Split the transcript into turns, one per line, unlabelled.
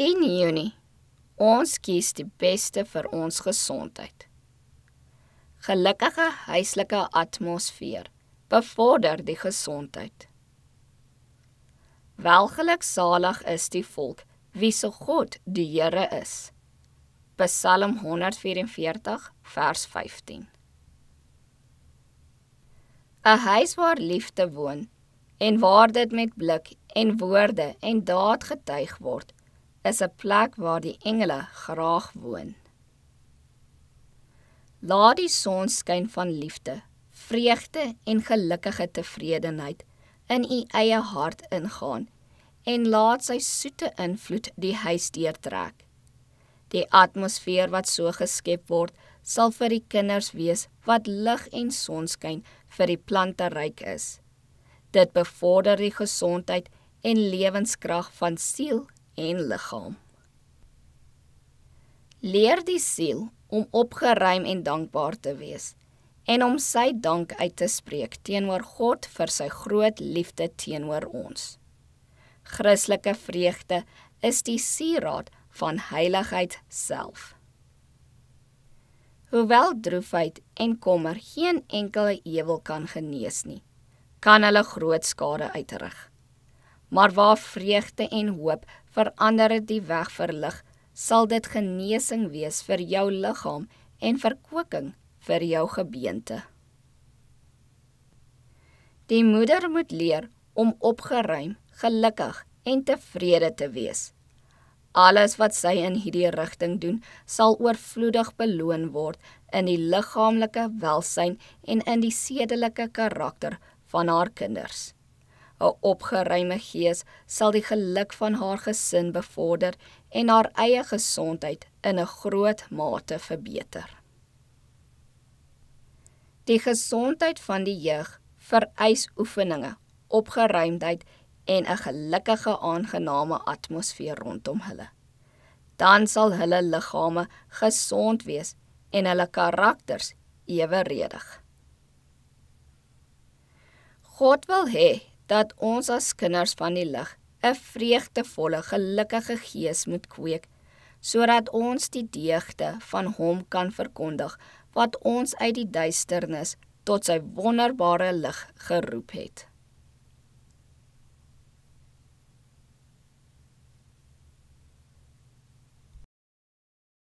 10 Junie. Ons kies die beste vir ons gesondheid. Gelukkige huislike atmosfeer bevorder die gesondheid. Welgeluksalig is die volk wie se God die Here is. Psalm 144 vers 15. 'n huis waar liefde woon en waar dit met blik en woorde en daad getuig word, is 'n plek waar die engele graag woon. Laat die sonskyn van liefde, vreugde en gelukkige tevredenheid in u eie hart ingaan en laat sy soete invloed die huis deurtrek. Die atmosfeer wat so geskep word, sal vir die kinders wees wat lig en sonskyn vir die plante ryk is. Dit bevorder die gesondheid en lewenskrag van siel en liggaam. Leer die siel om opgeruim en dankbaar te wees en om sy dank uit te spreek teenoor God vir sy groot liefde teenoor ons. Christelike vreugde is die sieraad van heiligheid self. Hoewel droefheid en kommer geen enkele ewel kan genees nie, kan hulle groot skade uitrig. Maar waar vreugde en hoop vir ander die weg verlig, sal dit genesing wees vir jou liggaam en verkwikking vir jou gebeente. Die moeder moet leer om opgeruim, gelukkig en tevrede te wees. Alles wat sy in hierdie rigting doen, sal oorvloedig beloon word in die liggaamlike welsyn en in die sedelike karakter van haar kinders. 'n opgeruime gees sal die geluk van haar gesin bevorder en haar eie gesondheid in 'n groot mate verbeter. Die gesondheid van die jeug vereis oefeninge, opgeruimdheid en 'n gelukkige aangename atmosfeer rondom hulle. Dan sal hulle liggame gesond wees en hulle karakters eweredig. God wil hê dat ons as kinders van die lig 'n vreugdevolle, gelukkige gees moet kweek, sodat ons die deugde van hom kan verkondig wat ons uit die duisternis tot sy wonderbare lig geroep het.